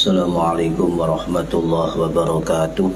Assalamualaikum warahmatullahi wabarakatuh.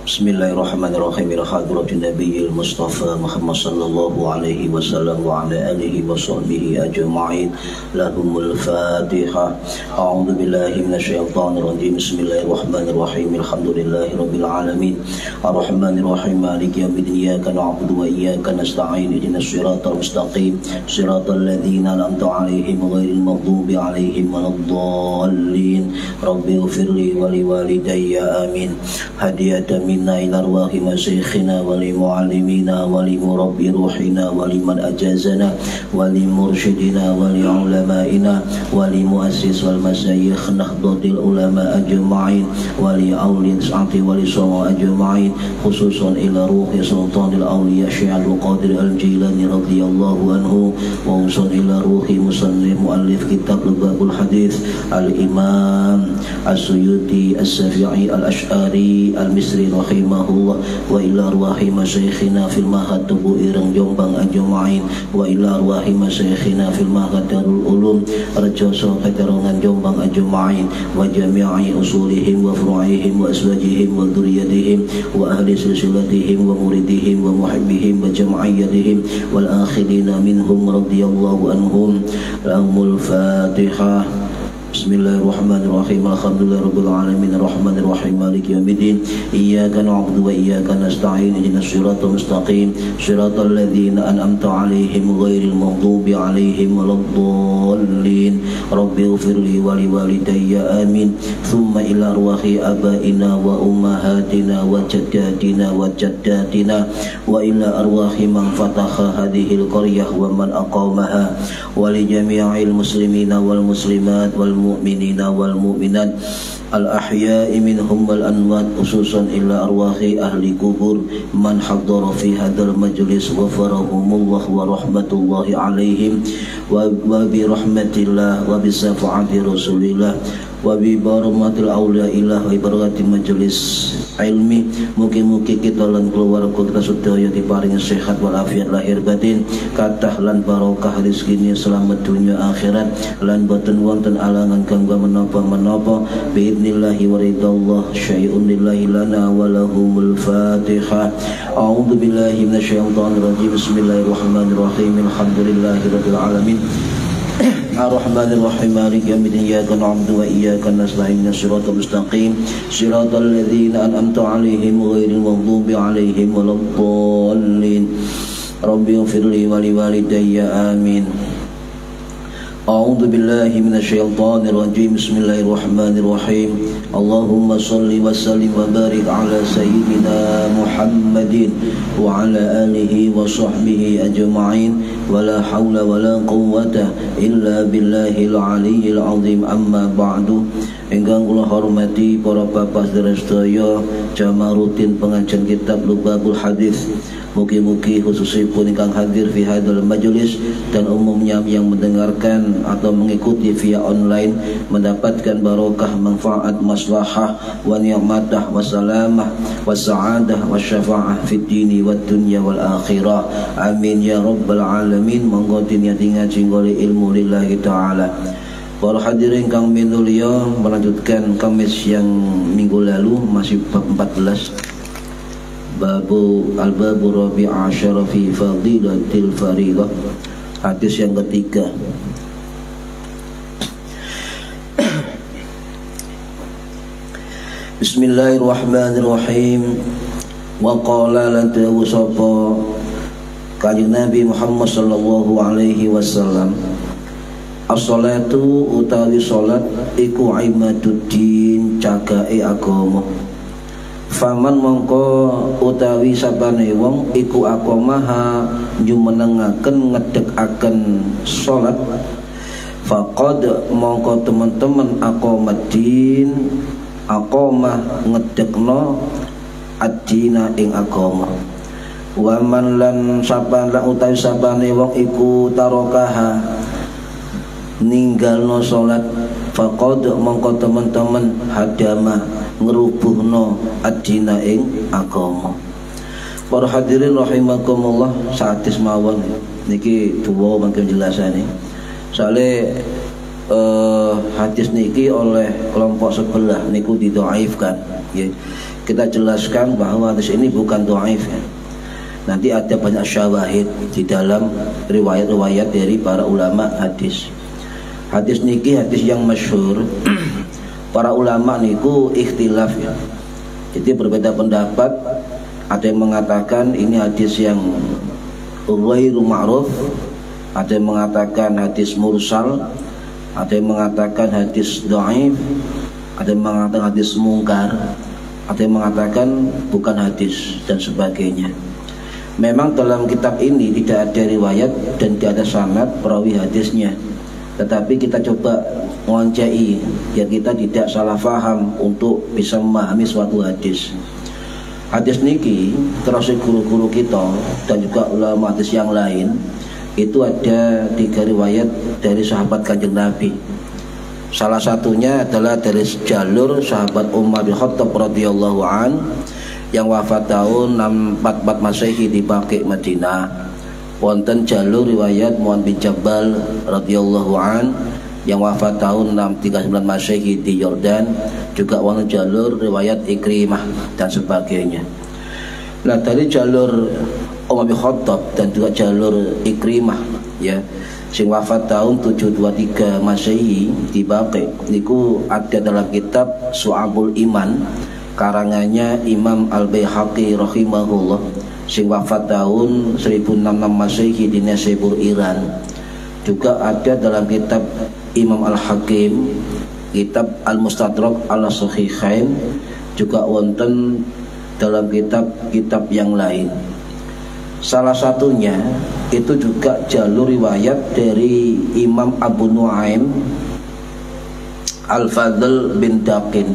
Bismillahirrahmanirrahim. Ila hadratin Nabiyil Mustafa Muhammad sallallahu alaihi wasallam wa ala alihi wa sahbihi ajma'in. Lahumul Fatihah. A'udzu billahi minasyaitonir rajim. Bismillahirrahmanirrahim. Alhamdulillahi rabbil alamin. Arrahmanir rahim. Maliki yaumiddin. Iyyaka na'budu wa iyyaka nasta'in. Ihdinas siratal mustaqim. Siratal ladzina an'amta 'alaihim ghairil maghdubi 'alaihim waladdallin. Rabbi ighfirli wa liwalidayya amin. Hadiyatan minna ila arwahi masyikhina wa li muallimina wa li murabbi ruhina wa liman ajazana wa li mursyidina wa li ulamaina wa li muassis wal masyayikh nahdlatul ulama ajma'in wa li awlin sa'ati wa li sawa ajma'in, khususan ila ruhi sultanil awliya Syaikhul Qadir al-Jilani radhiyallahu anhu, wa usul ila ruhi musannif muallif kitab Lubabul Hadith al-Imam As-Suyuti As-Syafi'i Al-Ash'ari Al-Misri rahimahullah, wa ila arwahi masyayikhina fil mahad tubuh ireng Jombang ajma'in, wa ila arwahi masyayikhina fil mahad Darul Ulum Rejoso Keterongan Jombang ajma'in, wa jami'i usulihim wa furu'ihim wa aswajihim wa dzurriyyatihim wa ahli silsilatihim wa muridihim wa muhibbihim wa jam'iyyatihim wal akhirina minhum radhiyallahu anhum. Lahumul Fatihah. Bismillahirrahmanirrahim. Alhamdulillahirabbil alamin. Arrahmanir rahim. Maliki yaumiddin. Iyyaka na'budu wa iyyaka nasta'in. Ihdinas siratal mustaqim. Siratal ladzina an'amta 'alaihim ghairil maghdubi 'alaihim waladdallin. Rabbi ighfirli wa liwalidayya amin. Tsumma ila arwahi abaina wa ummahatina wa jaddatina wa jaddatina wa ila arwahi man fataha hadhil qaryah wa man aqamaha wa li jami'il muslimina wal muslimat wal mu'minina wal mu'minat al-ahya'i minhum wal anwat, khususan ila arwahi ahli kubur man hadara fi hadzal majlis wa farahumullah wa rahmatullahi alaihim wa bi rahmatillah wa bi syafaati rasulillah wa bi barakatil auliyaillah wa barakati majelis ilmi. Mugi-mugi kita lan keluarga kita sedaya diparingi sehat wal afiat lahir batin, kathah lan barokah rezekine selamat dunia akhirat, lan boten wonten alangan kanggo menapa-menapa biidnillahi wa ridallah syai'un lillahi lana wa lahumul Fatihah. A'udzu billahi minasyaitonir rajim. Bismillahirrahmanirrahim. Alhamdulillahi rabbil alamin. Ar-Rahmanir Rahim. Maliki yaumiddin. Iyyaka na'budu wa iyyaka nasta'in. Ihdinas siratal mustaqim. Siratal ladzina an'amta 'alaihim ghairil maghdubi 'alaihim waladdallin. Rabbi ighfirli wa liwalidayya amin. A'udzu billahi minasyaitonir rajim. Bismillahirrahmanirrahim. Allahumma shalli wa sallim wa barik ala sayyidina Muhammadin wa ala alihi wa sahbihi ajma'in, wa la hawla wa la quwwata illa billahil aliyyil azim. Amma ba'du. Ingkang kula hormati para bapak sedaya jamaah rutin pengajian kitab Lubabul Hadith. Mugi-mugi khususipun ingkang hadir fi hadzal majlis dan umumnya yang mendengarkan atau mengikuti via online mendapatkan barokah, manfaat, maslahah wa ni'matah wa salamah wa sa'adah wa syafa'ah fid dini wad dunya wal akhirah. Amin ya rabbal alamin. Monggo diniyati ngaji golek ilmu lillahi taala. Para hadirin kang minulya, melanjutkan Kamis yang minggu lalu masih bab 14. Al-babu rabi' asyara fi fadilatil faridah. Hadis yang ketiga. Bismillahirrahmanirrahim. Wa qala lan tawsapa Kanjeng Nabi Muhammad sallallahu alaihi wasallam, as-salatu utawi salat iku imaduddin, cagake agama. Faman mongko utawi sabane wong iku aqamaha jumenengaken ngedekaken salat faqad mongko teman-teman aqamaddin aqamah ngedekno ad-dina ing agama. Wa man lan saban lan utawi sabane wong iku tarokaha ninggalno salat faqad mongko teman-teman hadama ngerubuhno ad-dina ing agama. Para hadirin rahimakumullah, satis mawon niki duwa mangke jelasane. Soale hadis niki oleh kelompok sebelah niku didhaifkan ya. Kita jelaskan bahwa hadis ini bukan dhaif ya. Nanti ada banyak syawahid di dalam riwayat-riwayat dari para ulama hadis. Hadis niki hadis yang masyhur. Para ulama niku ikhtilaf ya. Jadi berbeda pendapat. Ada yang mengatakan ini hadis yang ghairu ma'ruf, ada yang mengatakan hadis mursal, ada yang mengatakan hadis dhaif, ada yang mengatakan hadis mungkar, ada yang mengatakan bukan hadis dan sebagainya. Memang dalam kitab ini tidak ada riwayat dan tidak ada sanad perawi hadisnya. Tetapi kita coba mengoncai biar kita tidak salah faham untuk bisa memahami suatu hadis. Hadis niki terus guru-guru kita dan juga ulama hadis yang lain itu ada 3 riwayat dari sahabat Kanjeng Nabi. Salah satunya adalah dari jalur sahabat Umar bin Khattab radhiyallahu an yang wafat tahun 644 Masehi di Baqi Madinah. Wonten jalur riwayat Mu'adz bin Jabal radhiyallahu an yang wafat tahun 639 Masehi di Yordan. Juga wonten jalur riwayat Ikrimah dan sebagainya. Nah, dari jalur Umar bin Khattab dan juga jalur Ikrimah ya, sing wafat tahun 723 Masehi di Baqi niku ada dalam kitab Syu'abul Iman karangannya Imam Al-Baihaqi rahimahullah, sing wafat tahun 1066 Masehi di Naisabur Iran. Juga ada dalam kitab Imam Al-Hakim, kitab Al-Mustadrak Al-Sahihain, juga wonten dalam kitab-kitab yang lain. Salah satunya itu juga jalur riwayat dari Imam Abu Nuaim Al-Fadl bin Daqin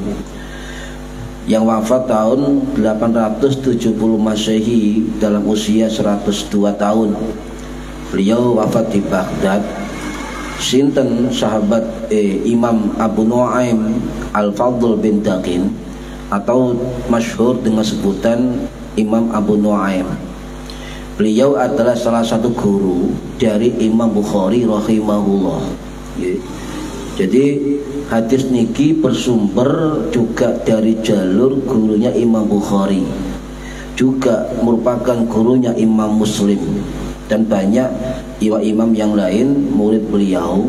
yang wafat tahun 870 Masehi dalam usia 102 tahun. Beliau wafat di Baghdad. Sinten sahabat Imam Abu Nuaim Al-Fadl bin Daqin atau masyhur dengan sebutan Imam Abu Nuaim. Beliau adalah salah satu guru dari Imam Bukhari rahimahullah. Jadi hadis niki bersumber juga dari jalur gurunya Imam Bukhari, juga merupakan gurunya Imam Muslim dan banyak imam yang lain murid beliau.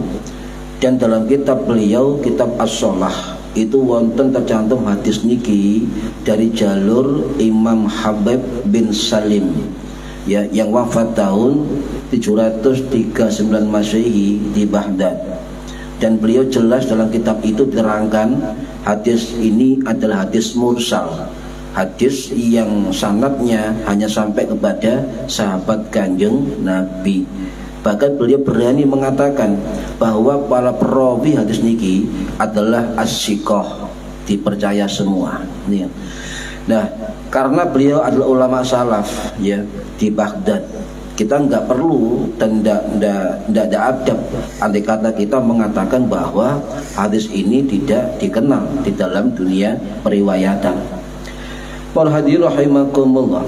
Dan dalam kitab beliau, kitab As-Shalah, itu wonten tercantum hadis niki dari jalur Imam Habib bin Salim ya, yang wafat tahun 739 Masehi di Baghdad. Dan beliau jelas dalam kitab itu diterangkan hadis ini adalah hadis mursal, hadis yang sanadnya hanya sampai kepada sahabat Kanjeng Nabi. Bahkan beliau berani mengatakan bahwa para perawi hadis niki adalah as-siqah, dipercaya semua. Nah, karena beliau adalah ulama salaf ya di Baghdad, kita nggak perlu dan tidak ada adab andai kata kita mengatakan bahwa hadis ini tidak dikenal di dalam dunia periwayatan. Para hadirin rahimakumullah,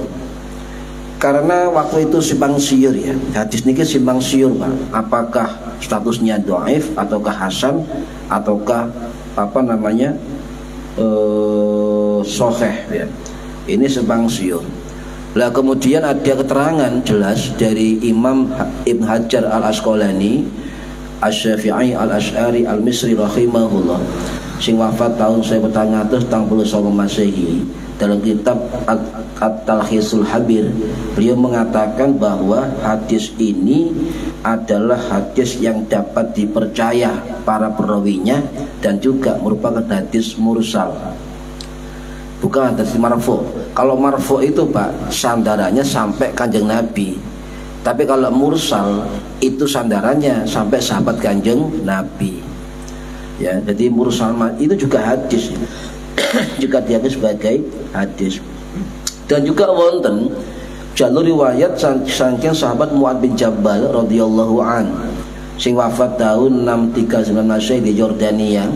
karena waktu itu simpang siur ya, hadis niki simpang siur Pak. Apakah statusnya dhaif ataukah hasan ataukah sahih ya. Ini simpang siur. Lah kemudian ada keterangan jelas dari Imam Ibn Hajar Al-Asqalani Asy-Syafi'i Al-Asy'ari Al-Misri rahimahullah, sing wafat tahun 1989 Masehi. Dalam kitab At-Talkhisul Habir, beliau mengatakan bahwa hadis ini adalah hadis yang dapat dipercaya para perawinya dan juga merupakan hadis mursal. bukan hadis marfu. Kalau marfu itu Pak, sandarannya sampai Kanjeng Nabi. Tapi kalau mursal itu sandarannya sampai sahabat Kanjeng Nabi. Ya, jadi mursal itu juga hadis. Juga dianggap sebagai hadis. Dan juga wonten jalur riwayat saking sahabat Mu'ad bin Jabal radhiyallahu an sing wafat tahun 639 Masehi di Yordania.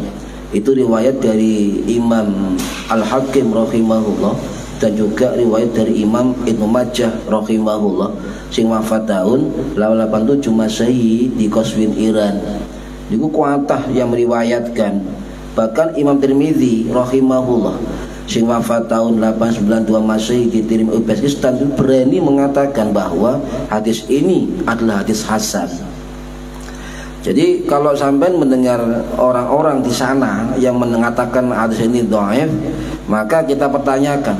Itu riwayat dari Imam Al-Hakim rahimahullah dan juga riwayat dari Imam Ibnu Majah rahimahullah sing wafat tahun 87 Masehi di Qazwin Iran. Niku kuatah yang meriwayatkan. Bahkan Imam Tirmidzi rahimahullah sing wafat tahun 892 Masehi di Uzbekistan itu berani mengatakan bahwa hadis ini adalah hadis hasan. Jadi kalau sampai mendengar orang-orang di sana yang mengatakan hadis ini dhaif, maka kita pertanyakan,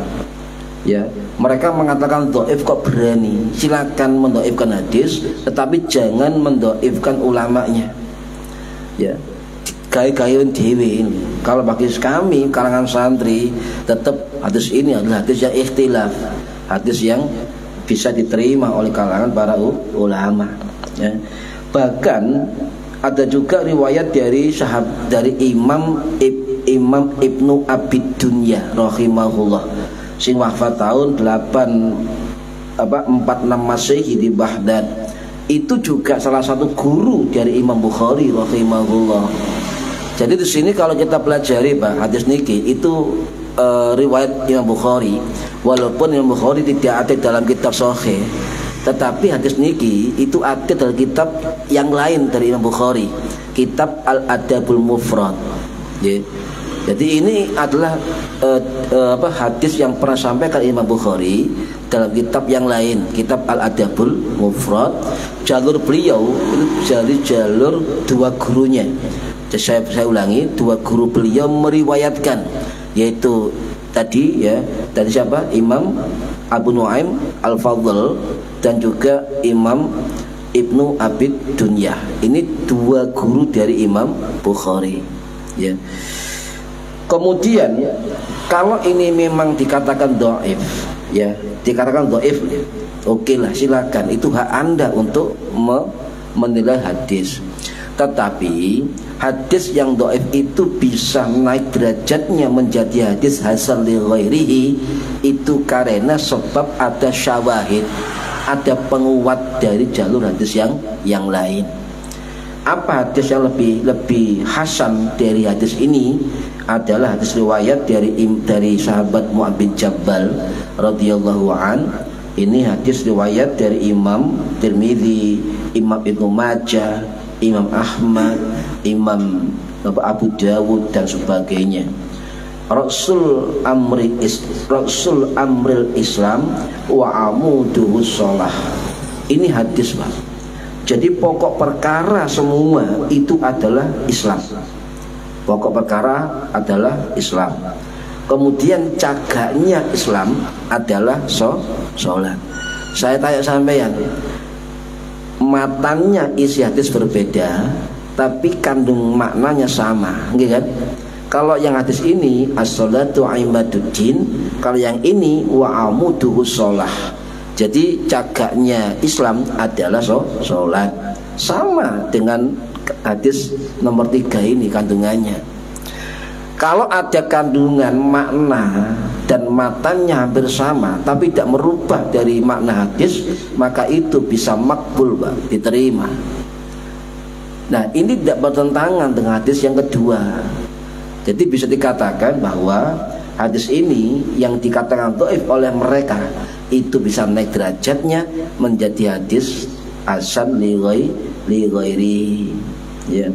ya, mereka mengatakan dhaif kok berani? Silakan mendhaifkan hadis, tetapi jangan mendhaifkan ulamanya. Ya, gaya-gayaan dewi ini. Kalau bagi kami kalangan santri, tetap hadis ini adalah hadis yang ikhtilaf, hadis yang bisa diterima oleh kalangan para ulama. Ya. Bahkan ada juga riwayat dari Imam Ibnu Abid Dunya rahimahullah sing wafat tahun 46 Masehi di Baghdad. Itu juga salah satu guru dari Imam Bukhari rahimahullah. Jadi di sini kalau kita pelajari Pak hadis niki itu riwayat Imam Bukhari, walaupun Imam Bukhari tidak ada dalam kitab Sahih, tetapi hadis niki itu ada dalam kitab yang lain dari Imam Bukhari, kitab Al-Adabul Mufrad. Jadi ini adalah hadis yang pernah sampaikan Imam Bukhari dalam kitab yang lain, kitab Al-Adabul Mufrad. Jalur beliau itu jalur dua gurunya. Jadi saya ulangi, dua guru beliau meriwayatkan, yaitu tadi siapa? Imam Abu Nuaim Al-Fadl dan juga Imam Ibnu Abid Dunya. Ini dua guru dari Imam Bukhari. Ya. Kemudian kalau ini memang dikatakan dhaif, ya, dikatakan dhaif, oke lah, silakan, itu hak Anda untuk menilai hadis. Tetapi hadis yang dhaif itu bisa naik derajatnya menjadi hadis hasan li ghairihi itu karena sebab ada syawahid, ada penguat dari jalur hadis yang lain. Apa hadis yang lebih hasan dari hadis ini? Adalah hadis riwayat dari sahabat Mu'ad bin Jabal radhiyallahu an. Ini hadis riwayat dari Imam Tirmidzi, Imam Ibnu Majah, Imam Ahmad, Imam Abu Dawud dan sebagainya. Rasul amril Islam wa amuduhu shalah. Ini hadis Pak. Jadi pokok perkara semua itu adalah Islam. Pokok perkara adalah Islam. Kemudian cagaknya Islam adalah sholat. Saya tanya sampean, matanya isi hadis berbeda, tapi kandung maknanya sama, kan? Kalau yang hadis ini as-sholatu imaduddin, kalau yang ini wa amuduhu shalah. Jadi cagaknya Islam adalah sholat. Sama dengan hadis nomor 3 ini kandungannya. Kalau ada kandungan makna dan matanya hampir sama tapi tidak merubah dari makna hadis, maka itu bisa makbul Pak, diterima. Nah ini tidak bertentangan dengan hadis yang kedua. Jadi bisa dikatakan bahwa hadis ini yang dikatakan dhaif oleh mereka itu bisa naik derajatnya menjadi hadis hasan li ghairi. Ya.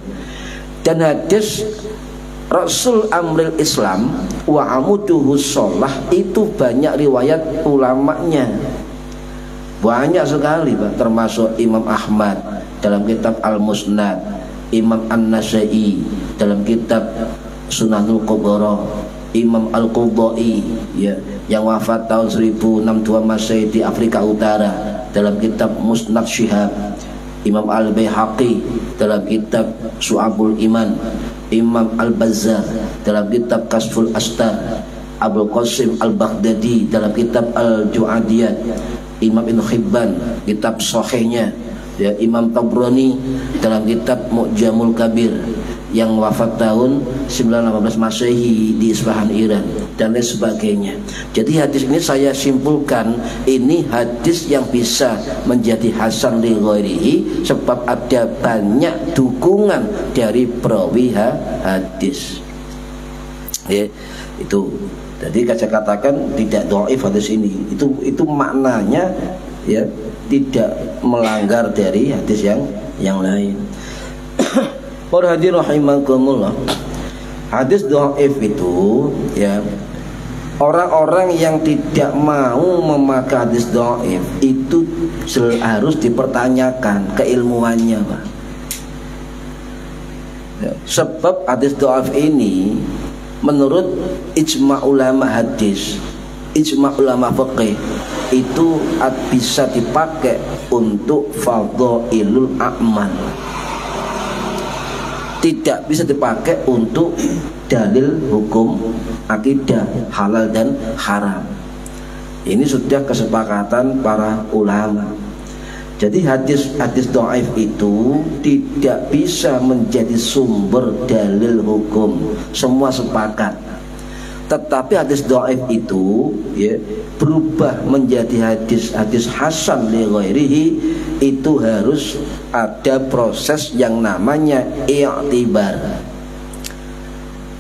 Dan hadis Rasul amril Islam wa amuduhu shalah itu banyak riwayat ulamanya, banyak sekali Pak, termasuk Imam Ahmad dalam kitab Al-Musnad, Imam An-Nasai dalam kitab Sunanul Kubra, Imam Al-Qudai, ya, yang wafat tahun 1062 Masehi di Afrika Utara dalam kitab Musnad Syihab, Imam Al-Baihaqi dalam kitab Syu'abul Iman, Imam Al-Bazzar dalam kitab Kasful Astar, Abul Qasim Al-Baghdadi dalam kitab Al-Ju'adiyat, Imam Ibn Hibban kitab sahihnya, ya, Imam Tabrani dalam kitab Mu'jamul Kabir yang wafat tahun 918 Masehi di Isfahan, Iran, dan lain sebagainya. Jadi hadis ini saya simpulkan ini hadis yang bisa menjadi hasan li ghairihi sebab ada banyak dukungan dari perawi hadis. Ya, itu. Jadi saya katakan tidak dhaif hadis ini. Itu maknanya, ya, tidak melanggar dari hadis yang lain. Para hadirin rahimakumullah, hadis dhaif itu, ya, orang-orang yang tidak mau memakai hadis dhaif itu harus dipertanyakan keilmuannya, Pak. Ya, sebab hadis dhaif ini menurut ijma' ulama hadis, ijma' ulama fiqih itu bisa dipakai untuk fadhailul a'mal, tidak bisa dipakai untuk dalil hukum akidah halal dan haram. Ini sudah kesepakatan para ulama. Jadi hadis dhaif itu tidak bisa menjadi sumber dalil hukum, semua sepakat. Tetapi hadis dhaif itu, ya, berubah menjadi hadis hasan li ghairihi, itu harus ada proses yang namanya i'tibar.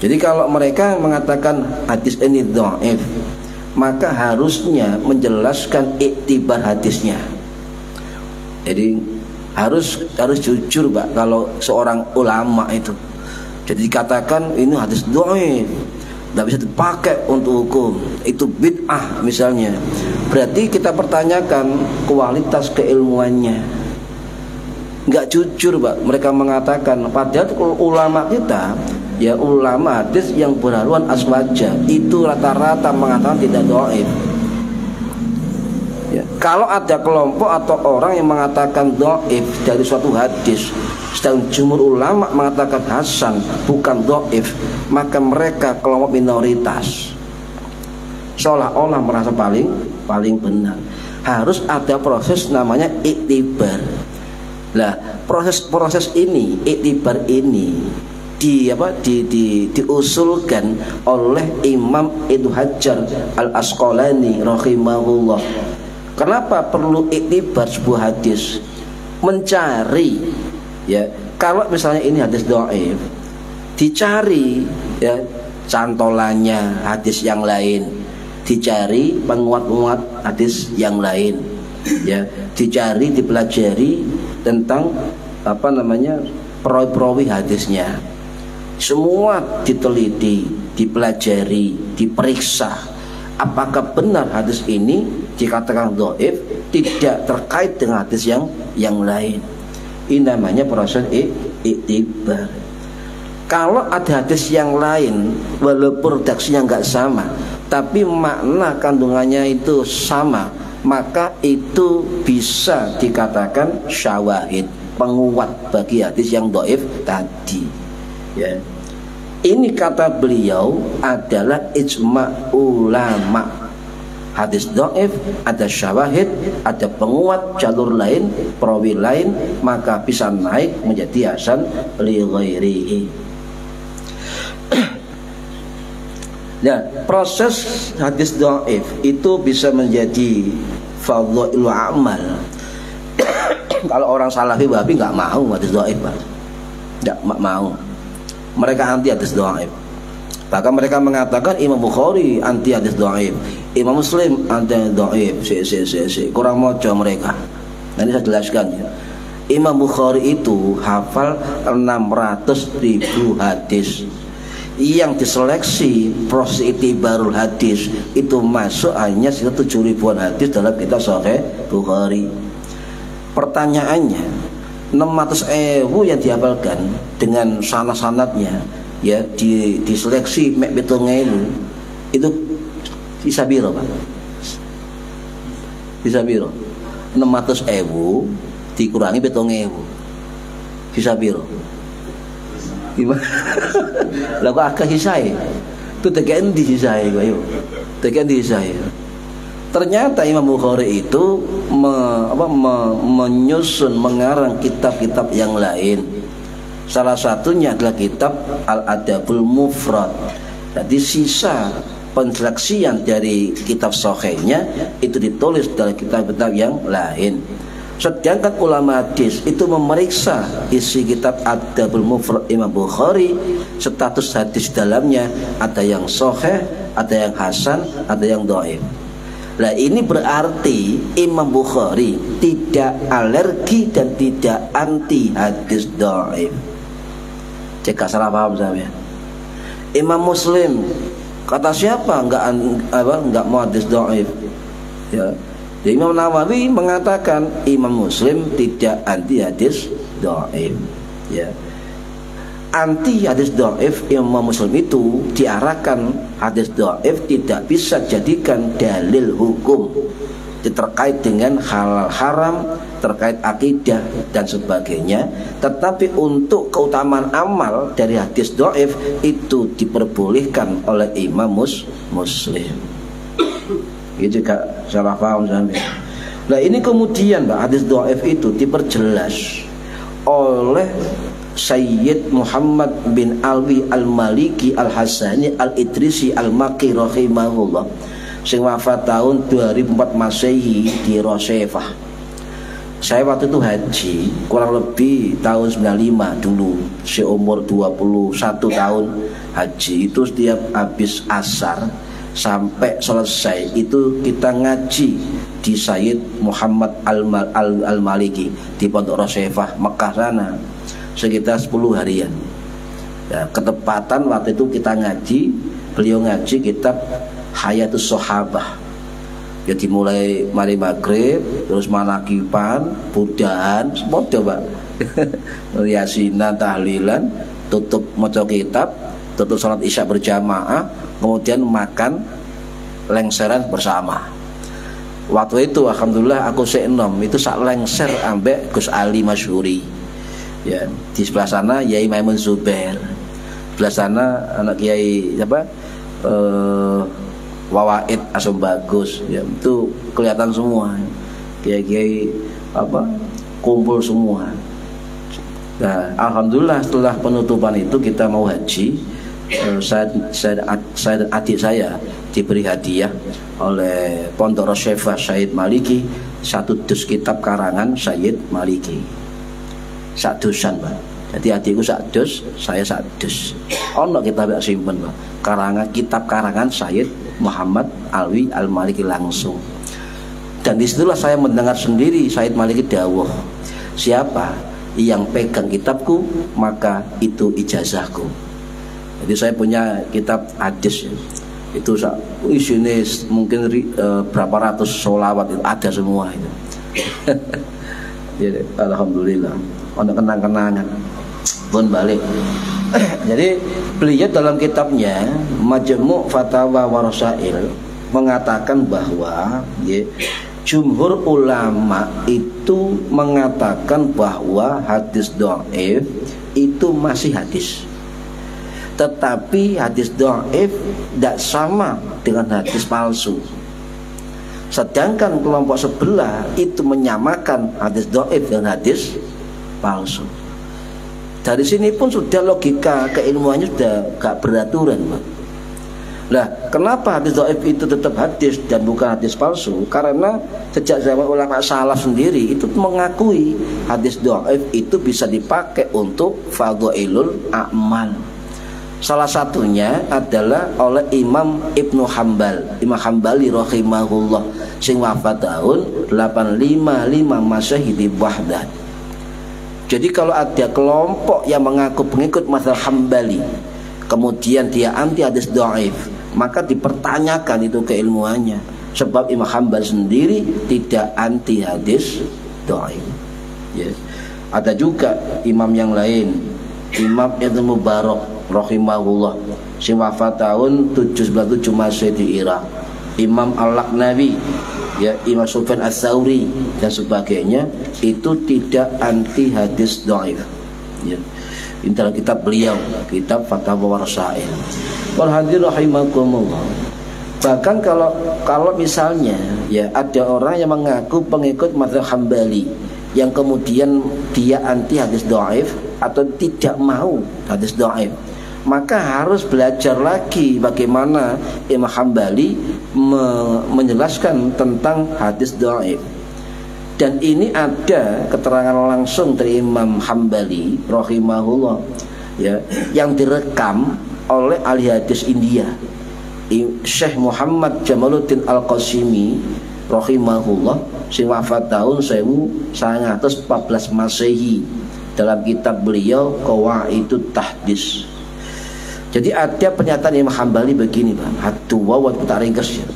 Jadi kalau mereka mengatakan hadis ini dhaif, maka harusnya menjelaskan i'tibar hadisnya. Jadi harus jujur, Pak, kalau seorang ulama itu. Jadi dikatakan ini hadis dhaif, tidak bisa dipakai untuk hukum, itu bid'ah misalnya. Berarti kita pertanyakan kualitas keilmuannya. Nggak jujur, Pak, mereka mengatakan. Padahal ulama kita, ya, ulama hadis yang berhaluan aswaja itu rata-rata mengatakan tidak dhaif. Ya, kalau ada kelompok atau orang yang mengatakan dhaif dari suatu hadis, sedang jumhur ulama mengatakan hasan bukan dhaif, maka mereka kelompok minoritas, seolah-olah merasa paling benar. Harus ada proses namanya iktibar. Lah, proses ini, iktibar ini diusulkan oleh Imam Ibnu Hajar Al-Asqalani rahimahullah. Kenapa perlu iktibar sebuah hadis? Mencari, ya, kalau misalnya ini hadis dhaif, dicari, ya, cantolannya hadis yang lain, dicari penguat-penguat hadis yang lain, ya, dicari, dipelajari tentang perawi-perawi hadisnya. Semua diteliti, dipelajari, diperiksa apakah benar hadis ini dikatakan dhaif, tidak terkait dengan hadis yang lain. Ini namanya proses iktibar. Kalau ada hadis yang lain, walaupun redaksinya nggak sama, tapi makna kandungannya itu sama, maka itu bisa dikatakan syawahid, penguat bagi hadis yang dhaif tadi, ya. Ini kata beliau adalah ijma' ulama. Hadis dhaif ada syawahid, ada penguat jalur lain, perawi lain, maka bisa naik menjadi hasan li ghairihi. Nah, proses hadis dhaif itu bisa menjadi fadhailul amal. Kalau orang salafi wahabi nggak mau hadis dhaif, Pak. Nggak mau. Mereka anti hadis dhaif. Bahkan mereka mengatakan Imam Bukhari anti hadis dhaif, Imam Muslim anti dhaif. Kurang mojo mereka. Nanti saya jelaskan, ya. Imam Bukhari itu hafal 600.000 hadis. Yang diseleksi proses itibarul hadis itu masuk hanya 7.000-an hadis dalam kitab Sahih Bukhari. Pertanyaannya, 600.000 yang dihafalkan dengan sanad-sanadnya, ya, diseleksi mek 7.000 itu bisa biro, Pak? Bisa biro? 600.000 dikurangi 7.000 bisa biro? Gimana? Lah kok agak hisai. Itu tekan di saya, ayo. Tekan di saya. Ternyata Imam Bukhari itu menyusun, mengarang kitab-kitab yang lain. Salah satunya adalah kitab Al-Adabul Mufrad. Jadi sisa pensaksian dari kitab sahihnya itu ditulis dalam kitab-kitab yang lain. Sedangkan ulama hadis itu memeriksa isi kitab Adabul Mufrad Imam Bukhari, status hadis dalamnya ada yang sahih, ada yang hasan, ada yang dhaif. Nah ini berarti Imam Bukhari tidak alergi dan tidak anti hadis dhaif. Cek salah paham saya. Imam Muslim kata siapa enggak mau hadis dhaif? Ya. Jadi Imam Nawawi mengatakan Imam Muslim tidak anti hadis dhaif. Ya. Anti hadis dhaif Imam Muslim itu diarahkan hadis dhaif tidak bisa jadikan dalil hukum terkait dengan halal haram, terkait akidah dan sebagainya. Tetapi untuk keutamaan amal dari hadis dhaif itu diperbolehkan oleh Imam Muslim. Itu juga salah paham sampai. Nah ini kemudian hadis dhaif itu diperjelas oleh Sayyid Muhammad bin Alwi Al-Maliki Al-Hasani Al-Idrisi Al-Maki rahimahullah, sing wafat tahun 2004 Masehi di Rosyefah. Saya waktu itu haji kurang lebih tahun 95 dulu, seumur 21 tahun haji. Itu setiap habis asar sampai selesai itu kita ngaji di Sayyid Muhammad Al-Maliki di Pondok Rosyefah Mekah sana sekitar 10 harian. Ya, ketepatan waktu itu kita ngaji, beliau ngaji kitab Hayatus Sahabah. Jadi mulai mari maghrib, terus manakipan, budahan, semua coba. Yasinan, tahlilan, tutup maca kitab, tutup salat isya berjamaah, kemudian makan lengseran bersama. Waktu itu alhamdulillah aku senom itu sak lengser ambek Gus Ali Masyhuri. Ya, di sebelah sana Yai Maimun Zubair. Sebelah sana anak Kiai siapa? Wawaid Asam Bagus. Ya, itu kelihatan semua. Kiai-kiai kumpul semua. Nah, alhamdulillah setelah penutupan itu kita mau haji. Saya dan adik saya diberi hadiah oleh Pondok Rosyefah Sayyid Maliki satu dus kitab karangan Sayyid Maliki. Sak dusan, Pak. Jadi adikku sak dus, saya sak dus. Ono kitab yang simpen, Pak. Kitab karangan Sayyid Muhammad Alwi Al-Maliki langsung. Dan disitulah saya mendengar sendiri Sayyid Maliki dawuh, siapa yang pegang kitabku maka itu ijazahku. Jadi saya punya kitab hadis ya. Itu isinya mungkin berapa ratus sholawat itu ada semua itu. Jadi alhamdulillah ono kenang-kenangan pun balik. Jadi beliau dalam kitabnya Majmu' Fatawa wa Rasail mengatakan bahwa jumhur ulama itu mengatakan bahwa hadis dhaif itu masih hadis. Tetapi hadis dhaif tidak sama dengan hadis palsu. Sedangkan kelompok sebelah itu menyamakan hadis dhaif dengan hadis palsu. Dari sini pun sudah logika keilmuannya sudah gak beraturan, Pak. Lah, kenapa hadis dhaif itu tetap hadis dan bukan hadis palsu? Karena sejak zaman ulama salaf sendiri itu mengakui hadis dhaif itu bisa dipakai untuk fadhailul a'mal. Salah satunya adalah oleh Imam Ibnu Hambal, Imam Hambali rahimahullah, sing wafat tahun 855 Masehi di Baghdad. Jadi kalau ada kelompok yang mengaku pengikut mazhab Hambali, kemudian dia anti hadis dhaif, maka dipertanyakan itu keilmuannya. Sebab Imam Hambal sendiri tidak anti hadis dhaif. Ya. Ada juga imam yang lain, Imam Ibnu Mubarak rahimahullah, sing wafat tahun 797 Masehi di Irak. Imam Al-Laqnawi, ya, Imam Sufyan Ats-Tsauri dan sebagainya itu tidak anti hadis dhaif. Ya. Ini dalam kitab beliau, kitab Fatawa wa Rasail. Para hadirin rahimakumullah. Bahkan kalau misalnya ya ada orang yang mengaku pengikut mazhab Hambali yang kemudian dia anti hadis dhaif atau tidak mau hadis dhaif, maka harus belajar lagi bagaimana Imam Hambali menjelaskan tentang hadis dhaif. Dan ini ada keterangan langsung dari Imam Hambali rahimahullah ya, yang direkam oleh ahli hadis India, Syekh Muhammad Jamaluddin Al-Qasimi rahimahullah, sing wafat tahun 1914 Masehi, dalam kitab beliau Qawaidut Tahdits. Jadi ada pernyataan Imam Hambali begini, Pak. Hadwa wa ringkas ya.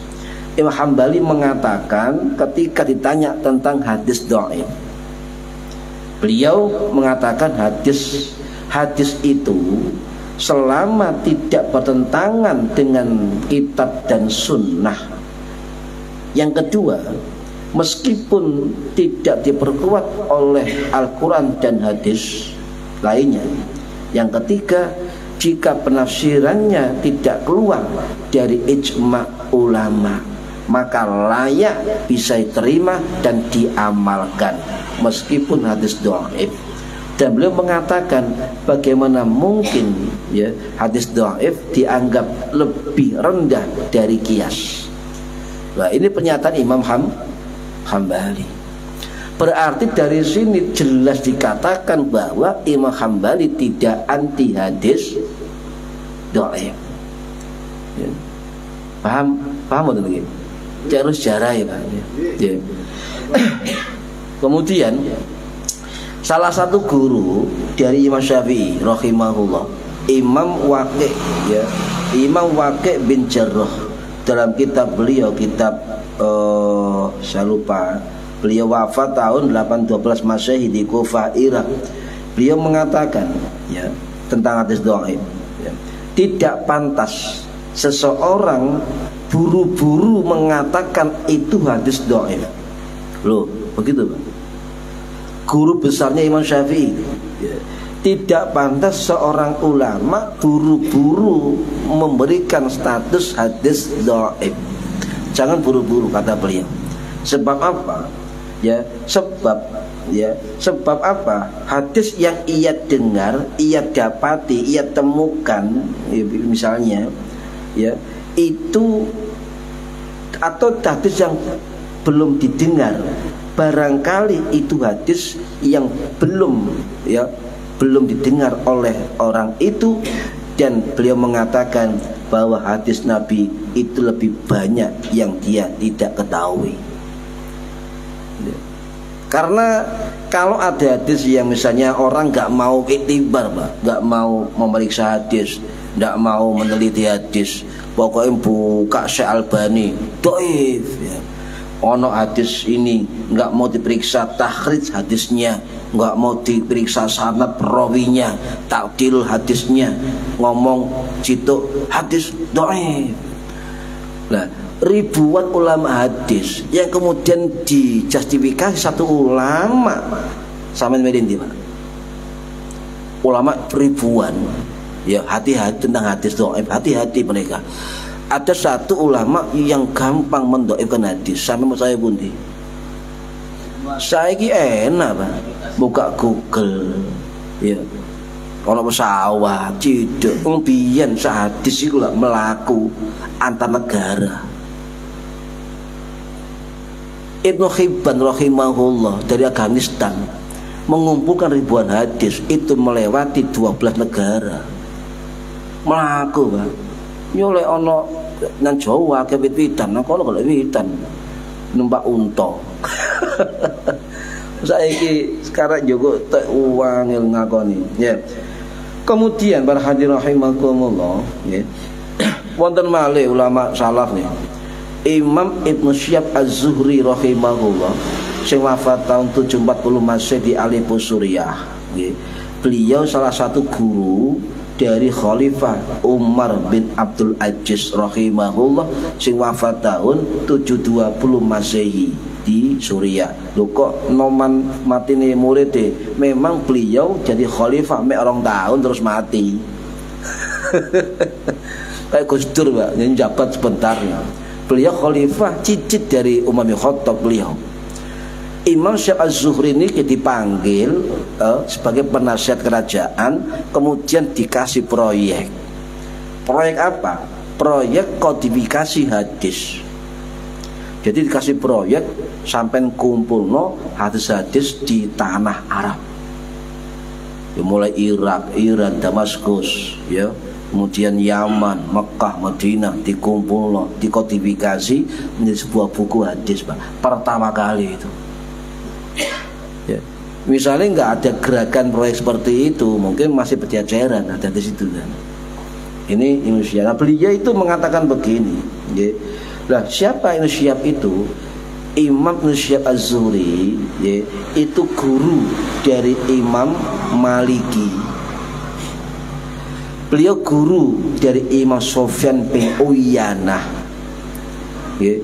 Imam Hambali mengatakan ketika ditanya tentang hadis dhaif, beliau mengatakan hadis itu selama tidak bertentangan dengan kitab dan sunnah. Yang kedua, meskipun tidak diperkuat oleh Al-Quran dan hadis lainnya. Yang ketiga, jika penafsirannya tidak keluar dari ijma' ulama, maka layak bisa diterima dan diamalkan meskipun hadis dhaif. Dan beliau mengatakan bagaimana mungkin ya hadis dhaif dianggap lebih rendah dari qiyas. Nah, ini pernyataan Imam Hambali. Berarti dari sini jelas dikatakan bahwa Imam Hambali tidak anti hadis dhaif. Ya. Paham betul nggih? Harus jarai, Pak. Ya. Kemudian salah satu guru dari Imam Syafi'i rahimahullah, Imam Waqi' ya, Imam Waqi' bin Jarrah, dalam kitab beliau, kitab saya lupa, beliau wafat tahun 812 Masehi di Kufah, Irak. Beliau mengatakan ya tentang hadis dhaif ya, tidak pantas seseorang buru-buru mengatakan itu hadis dhaif. Loh, begitu, Pak. Guru besarnya Imam Syafi'i ya, tidak pantas seorang ulama buru-buru memberikan status hadis dhaif. Jangan buru-buru, kata beliau. Sebab apa? Ya, sebab apa? Hadis yang ia dengar, ia dapati, ia temukan, ya, misalnya, ya, itu atau hadis yang belum didengar, barangkali itu hadis yang belum didengar oleh orang itu, dan beliau mengatakan bahwa hadis Nabi itu lebih banyak yang dia tidak ketahui. Karena kalau ada hadis yang misalnya orang nggak mau iktibar, nggak mau memeriksa hadis, nggak mau meneliti hadis, pokoknya buka Syekh Albani dhaif ya. Ono hadis ini nggak mau diperiksa takhrij hadisnya, nggak mau diperiksa sanad perawinya, takdil hadisnya, ngomong situ hadis dhaif. Nah, ribuan ulama hadis yang kemudian dijustifikasi satu ulama sama medindi, Pak. Ulama ribuan ya, hati-hati tentang hadis dhaif, hati-hati mereka. Ada satu ulama yang gampang mendhaifkan hadis, sampai mau saya bundi. Saya ki enak, Pak. Buka Google ya. Ono pesawat ciduk mbiyen hadis iku lak melaku antar negara. Ibnu Hibban rahimahullah dari Afghanistan mengumpulkan ribuan hadis itu melewati 12 negara. Melaku, Pak. Nyolek ono nang Jawa ke wit-witan, nang kono golek witan. Numpak unta. Saiki sekarang juga tek uang yang ngakoni. Ya. Kemudian para hadirin rahimakumullah, ya. Wonten malih ulama salaf nih. Imam Ibnu Syihab Az-Zuhri rahimahullah sing wafat tahun 740 Masehi di Aleppo Suriah. Ya. Beliau salah satu guru dari Khalifah Umar bin Abdul Aziz rahimahullah sing wafat tahun 720 Masehi di Suriah. Lho kok noman matine murid memang beliau jadi khalifah mek 2 tahun terus mati. kayak Gus Dur Pak, yang jabat sebentar. Beliau khalifah cicit dari Umar bin Khattab beliau. Imam Syekh Az-Zuhri ini dipanggil sebagai penasihat kerajaan, kemudian dikasih proyek. Proyek apa? Proyek kodifikasi hadis. Jadi dikasih proyek sampai kumpulno hadis-hadis di tanah Arab. Ya, mulai Irak, Iran, Damaskus, ya. Kemudian Yaman, Mekah, Madinah dikumpulno, dikodifikasi menjadi sebuah buku hadis, Pak. Pertama kali itu. Ya. Misalnya nggak ada gerakan proyek seperti itu, mungkin masih berjajaran ada di situ kan. Ini Indonesia. Nah, beliau itu mengatakan begini. Ya. Nah, siapa Ibnu Syihab itu? Imam Ibnu Syihab Az-Zuhri, ya, itu guru dari Imam Maliki. Beliau guru dari Imam Sufyan bin Uyainah. Ya.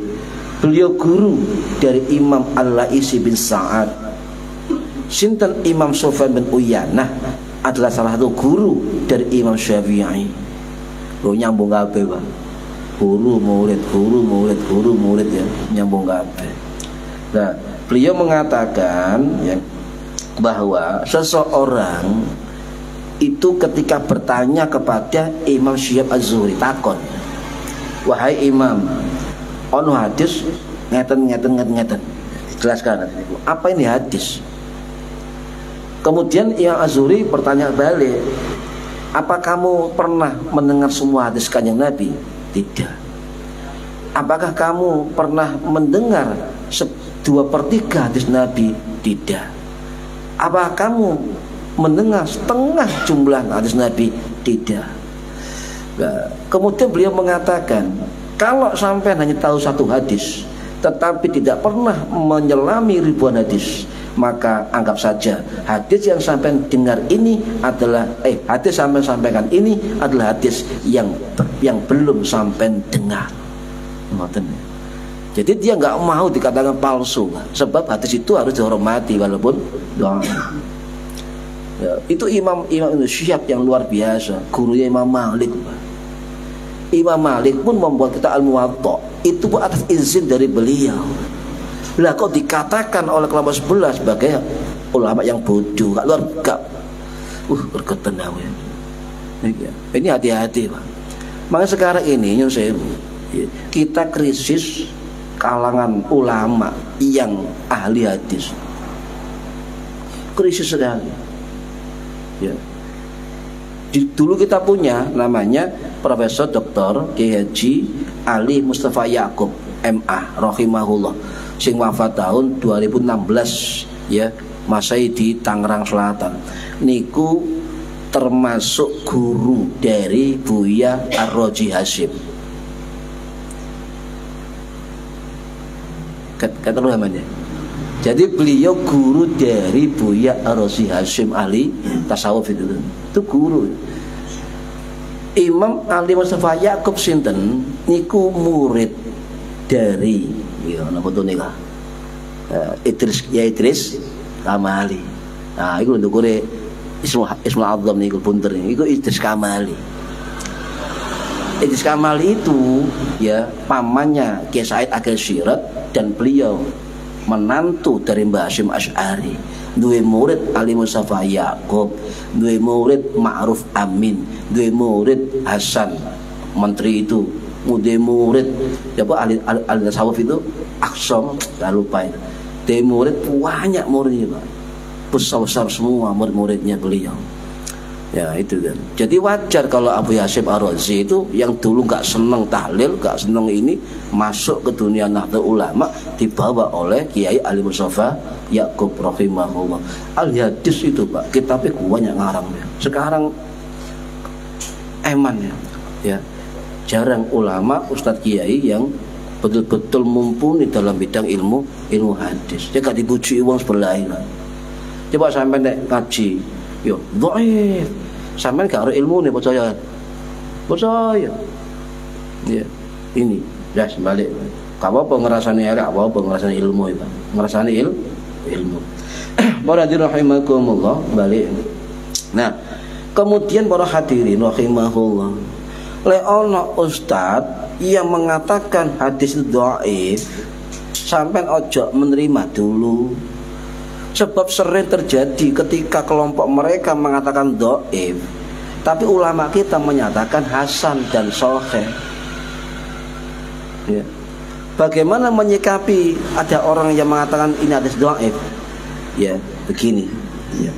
Beliau guru dari Imam Al-Laisi bin Sa'ad. Sinten Imam Sufyan bin Uyainah adalah salah satu guru dari Imam Syafi'i. Lo nyambung kabeh, Pak. Guru murid ya, nyambung kabeh. Nah, beliau mengatakan ya, bahwa seseorang itu ketika bertanya kepada Imam Syihab Az-Zuhri takon, wahai Imam, ono hadis ngeten. Jelaskan apa ini hadis. Kemudian Imam Az-Zuhri bertanya balik, apa kamu pernah mendengar semua hadis Kanjeng Nabi? Tidak. Apakah kamu pernah mendengar 2/3 hadis Nabi? Tidak. Apakah kamu mendengar setengah jumlah hadis Nabi? Tidak. Nah, kemudian beliau mengatakan, kalau sampai hanya tahu satu hadis tetapi tidak pernah menyelami ribuan hadis, maka anggap saja hadis yang sampai dengar ini adalah hadis sampai sampaikan ini adalah hadis yang belum sampai dengar. Jadi dia nggak mau dikatakan palsu, sebab hadis itu harus dihormati walaupun doang. Ya, itu Imam Ibnu Syihab yang luar biasa, gurunya Imam Malik. Imam Malik pun membuat kita Al-Muwatta itu atas izin dari beliau. Lah kok dikatakan oleh kelompok sebelah sebagai ulama yang bodoh, gak luar gak berketan ini hati-hati, Pak. Maka sekarang ini kita krisis kalangan ulama yang ahli hadis, krisis sekali ya. Dulu kita punya namanya Profesor Dr. Kiai Haji Ali Mustafa Yaqub MA rahimahullah, sing wafat tahun 2016 ya, masai di Tangerang Selatan. Niku termasuk guru dari Buya Ar-Raji Hasyim. Kata lu namanya. Jadi beliau guru dari Buya Ar-Raji Hasyim ahli tasawuf itu. Itu guru. Imam Ali Mustafa Yaqub sinten niku murid dari ya napa to nika Idris Kamali. Nah iku ndukure Ismul Adzam niku punter niku Idris Kamali. Idris Kamali itu ya pamannya Kiai Said Agil Sirot dan beliau menantu dari Mbah Hasyim Asy'ari. Duwe murid Ali Mustafa Yaqub, duwe murid Ma'ruf Amin, duwe murid Hasan menteri itu, duwe murid siapa ahli tasawuf itu Aksom, tak lupa itu. Duwe murid banyak muridnya, Pak. Besar-besar semua murid-muridnya beliau. Ya itu kan. Jadi wajar kalau Abu Hasyim Ar-Razi itu yang dulu nggak seneng tahlil, nggak seneng ini, masuk ke dunia Nahdlatul Ulama dibawa oleh Kiai Ali Mustafa Yaqub rahimahullah. Al-Hadis itu, Pak, kitabnya banyak ngarang ya. Sekarang eman ya. Jarang ulama Ustadz Kiai yang betul-betul mumpuni dalam bidang ilmu hadis. Dia gak dibujuki wong sebelah ini. Coba sampai nek ngaji yo dhaif, sampean gak ada ilmu nih percaya ya ini dah balik gak apa-apa ngerasani elek, gak apa-apa ngerasani ilmu itu, ngerasani ilmu para rahimakumullah balik. Nah kemudian para hadirin rahimahullah, Leono ustad yang mengatakan hadis itu dhaif, sampai ojo menerima dulu. Sebab sering terjadi ketika kelompok mereka mengatakan dhaif, tapi ulama kita menyatakan hasan dan sahih. Ya. Bagaimana menyikapi ada orang yang mengatakan ini hadis dhaif? Ya, begini. Ya.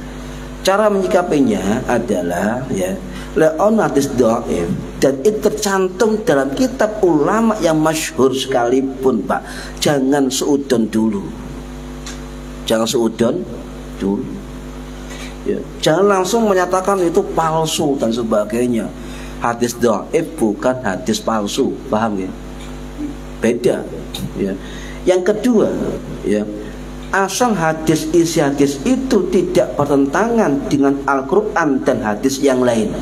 Cara menyikapinya adalah ya, leon hadis dhaif dan itu tercantum dalam kitab ulama yang masyhur sekalipun, Pak. Jangan seudon dulu. Jangan seudon dulu. Ya. Jangan langsung menyatakan itu palsu dan sebagainya. Hadis dhaif bukan hadis palsu, paham ya? Beda. Ya. Yang kedua, ya, asal isi hadis itu tidak bertentangan dengan Al-Quran dan hadis yang lain.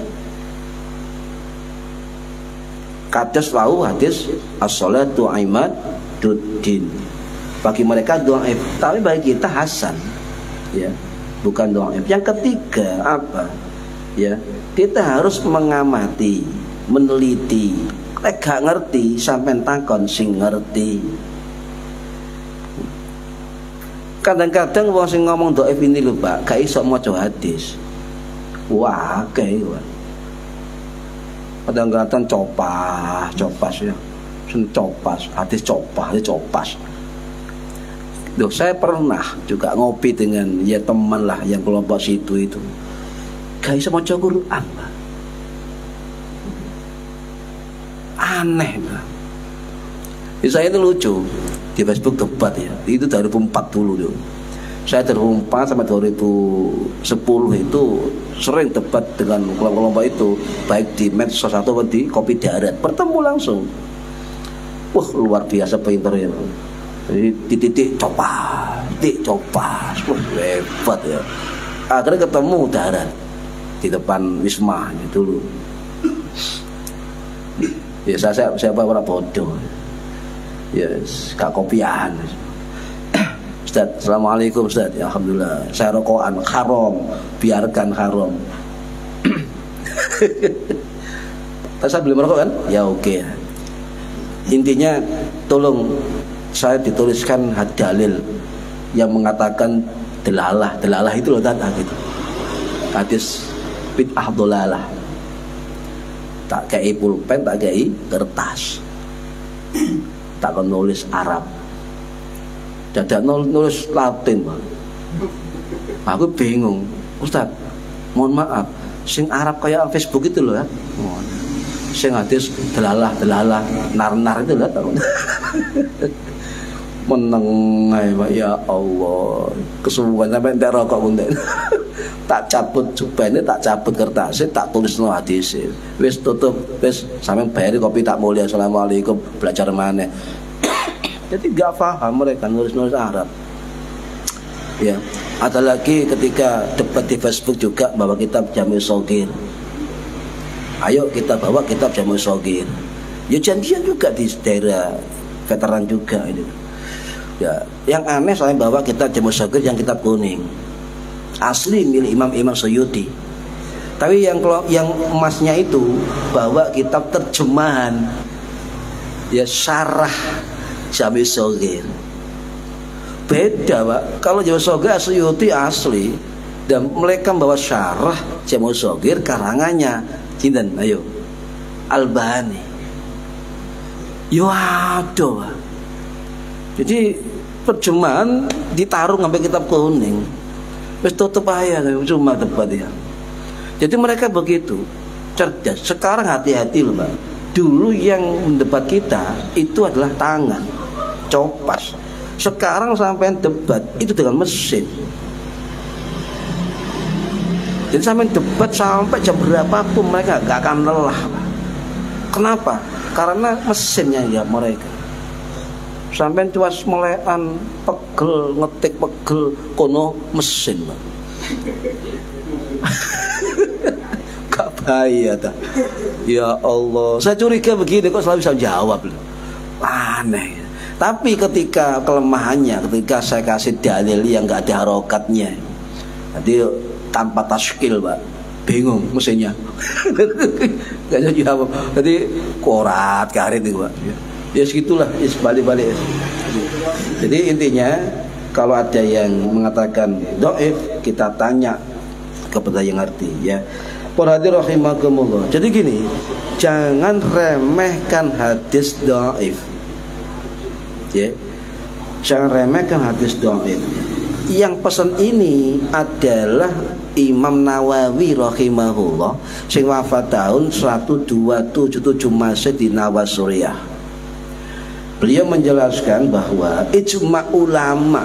Kados wau hadis as-shalatu imaduddin. Bagi mereka dhaif, tapi bagi kita hasan. Ya, bukan dhaif. Yang ketiga apa? Ya, kita harus mengamati, meneliti. Lek gak ngerti sampean takon sing ngerti. Kadang-kadang wong sing ngomong dhaif ini lho Pak, gak iso maca hadis. Wah, kayak kadang-kadang copas ya. Sen copas, hadis copas. Loh, saya pernah juga ngopi dengan ya teman lah yang kelompok situ itu. Gak iso maca Quran, Pak. Aneh, Pak. Saya itu lucu di Facebook debat ya. Itu 2004 dulu tuh. Saya 2004 sampai 2010 itu sering debat dengan kelompok itu, baik di medsos atau di Kopi Darat. Bertemu langsung. Wah, luar biasa pinternya. Jadi titik copas. Wah, hebat ya. Akhirnya ketemu darat di depan Wisma itu dulu. Ya saya orang bodoh. Yes, gak kopian. Ustaz, assalamualaikum Ustaz. Ya, alhamdulillah. Saya rokokan haram, biarkan haram. Saya beli merokok kan? Ya oke. Intinya tolong saya dituliskan dalil yang mengatakan delalah itu loh tanda gitu. Hadis bid'ah dolalah. Tak kei pulpen, tak kei kertas. Tak kon nulis Arab. Dadak nulis Latin, Pak. Aku bingung. Ustaz, mohon maaf, sing Arab kayak Facebook itu loh ya. Sing hadis delalah, nar itu loh. Meneng ae, Pak, ya Allah. Kesuwen sampe ndak rokok punten. Tak cabut jubane, tak cabut kertasnya, tak tulis no hadis. Wis tutup, wis sampean bayari kopi tak mulia. Assalamualaikum, belajar maneh. Jadi gak paham mereka nulis Arab. Ya, ada lagi ketika debat di Facebook juga bawa kitab Jami' Shaghir. Ayo kita bawa kitab Jami' Shaghir. Ya janjian juga di daerah veteran juga ini. Ya, yang aneh saya bawa kitab Jami' Shaghir yang kitab kuning. Asli milik Imam Suyuti. Tapi yang emasnya itu bawa kitab terjemahan. Ya syarah Jami' Shaghir. Beda, Pak. Kalau Jami' Shaghir Suyuti asli dan mereka membawa syarah Jami' Shaghir karangannya sinten? Ayo. Albani. Yo aduh, Pak. Jadi terjemahan ditaruh sampai kitab kuning. Wis tutup aja cuma debat ya. Jadi mereka begitu cerdas. Sekarang hati-hati loh, Pak. Dulu yang mendebat kita itu adalah tangan, copas. Sekarang sampai debat itu dengan mesin. Jadi sampai debat sampai jam berapapun mereka gak akan lelah. Kenapa? Karena mesinnya ya mereka. Sampai cuas melekan pegel, ngetik pegel, kono mesin, Pak. Gak bahaya tak? Ya Allah, saya curiga begini kok selalu bisa jawab. Aneh. Tapi ketika kelemahannya, ketika saya kasih dalil yang gak ada harokatnya, jadi tanpa taskil, Pak, bingung mesinnya. Gak bisa jawab. Jadi korat karet itu Pak. Ya segitulah, balik-balik. Jadi intinya kalau ada yang mengatakan dhaif, kita tanya kepada yang ngerti ya. Para hadirin rahimakumullah. Jadi gini, jangan remehkan hadis dhaif. Ya. Jangan remehkan hadis dhaif. Yang pesan ini adalah Imam Nawawi rahimahullah sing wafat tahun 1277 Masehi di Nawasiriyah. Beliau menjelaskan bahwa ijma ulama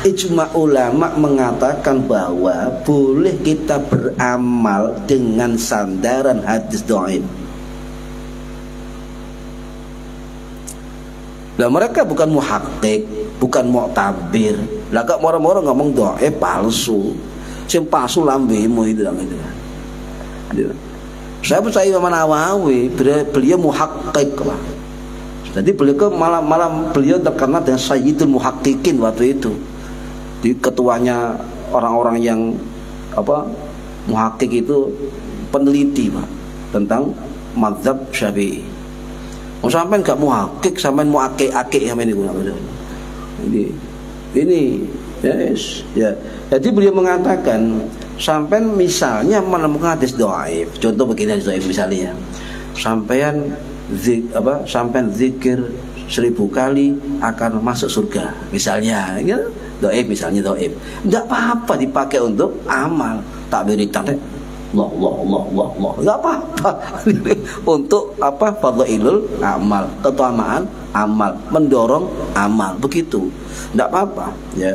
ijma ulama mengatakan bahwa boleh kita beramal dengan sandaran hadis dhaif. Lah mereka bukan muhakkik, bukan mu'tabir. Lah kok moro-moro ngomong dhaif palsu. Sing palsu lambemu itu gitu. Saya percaya Imam Nawawi, beliau muhakkik lah. Jadi beliau malam beliau terkenal dengan Sayyidul Muhaqqiqin waktu itu. Di ketuanya orang-orang yang muhakkik itu peneliti Pak tentang mazhab Syafi'i. Mau sampean gak muhakkik, sampean mau akik-akik sampean niku. Ini yes, ya. Jadi beliau mengatakan sampean misalnya menemukan hadis dhaif. Contoh begini hadis dhaif misalnya. Sampean zikir 1000 kali akan masuk surga misalnya ya, dhaif misalnya dhaif. Enggak apa-apa dipakai untuk amal takbiritan Allah enggak apa-apa. Untuk fadhailul amal, keutamaan amal, mendorong amal begitu. Enggak apa-apa ya.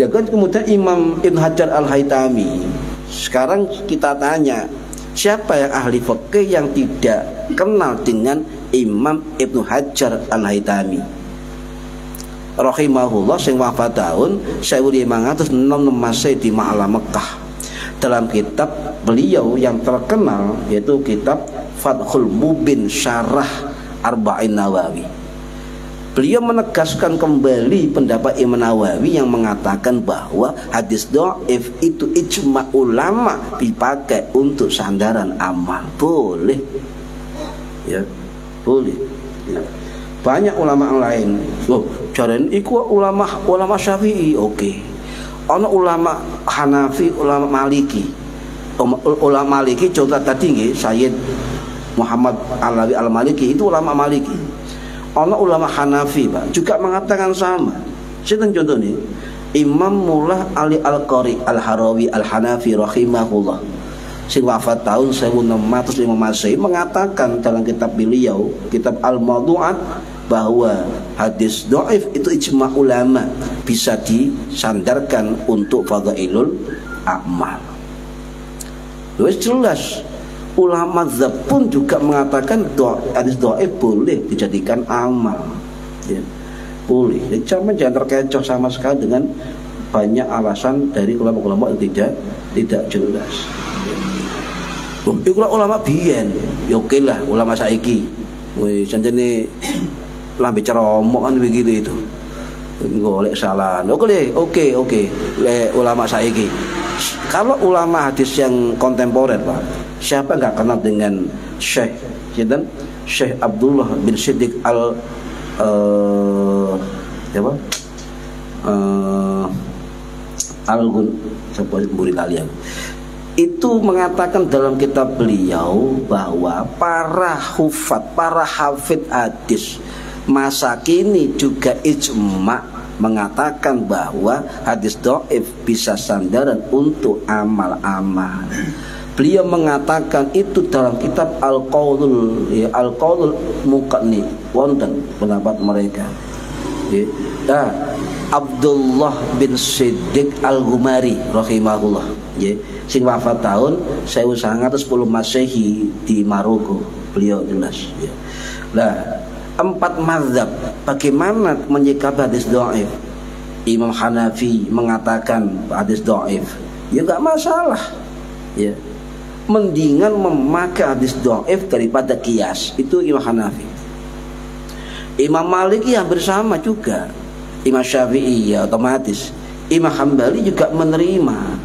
Ya kan kemudian Imam Ibn Hajar Al-Haytami. Sekarang kita tanya, siapa yang ahli fikih yang tidak kenal dengan Imam Ibnu Hajar Al-Haytami rahimahullah sing wafat tahun 1506 Masehi di Ma'la Mekah. Dalam kitab beliau yang terkenal yaitu kitab Fathul Mubin Syarah Arba'in Nawawi, beliau menegaskan kembali pendapat Imam Nawawi yang mengatakan bahwa hadis dhaif itu ijma ulama dipakai untuk sandaran amal. Boleh ya, boleh ya. Banyak ulama yang lain jaren iku ulama Syafi'i oke. Ono ulama Hanafi, ulama Maliki. Ulama Maliki contoh tadi nggih Sayyid Muhammad Alawi Al-Maliki itu ulama Maliki. Ono ulama Hanafi Pak juga mengatakan sama. Sinten contoh nih Imam Mullah Ali Al-Qari Al-Harawi Al-Hanafi rahimahullah sing wafat tahun 1605 Masehi mengatakan dalam kitab beliau kitab Al-Mawdu'at bahwa hadis dhaif itu ijma ulama bisa disandarkan untuk fadhailul amal. Wis jelas ulama mazhab pun juga mengatakan hadis dhaif boleh dijadikan amal ya. Boleh. Jangan terkecoh sama sekali dengan banyak alasan dari ulama-ulama yang tidak jelas. Iku ulama biyen, ya oke lah ulama saiki. Wis jane lambe ceromok kan begitu itu. Golek salah. Oke. Le ulama saiki. Kalau ulama hadis yang kontemporer, Pak, siapa enggak kenal dengan Syekh Abdullah bin Siddiq Al-Gun sebuah murid kalian. Itu mengatakan dalam kitab beliau bahwa para hafid hadis masa kini juga ijma mengatakan bahwa hadis dhaif bisa sandaran untuk amal-amal. Beliau mengatakan itu dalam kitab Al-Qaulul Muqanni wonten pendapat mereka. Abdullah bin Siddiq Al-Ghumari rahimahullah sing wafat tahun 1910 Masehi di Maroko. Beliau jelas ya. Nah, 4 mazhab bagaimana menyikapi hadis dhaif. Imam Hanafi mengatakan hadis dhaif, ya enggak masalah. Ya. Mendingan memakai hadis dhaif daripada qiyas. Itu Imam Hanafi. Imam Maliki hampir sama juga. Imam Syafi'i ya otomatis. Imam Hambali juga menerima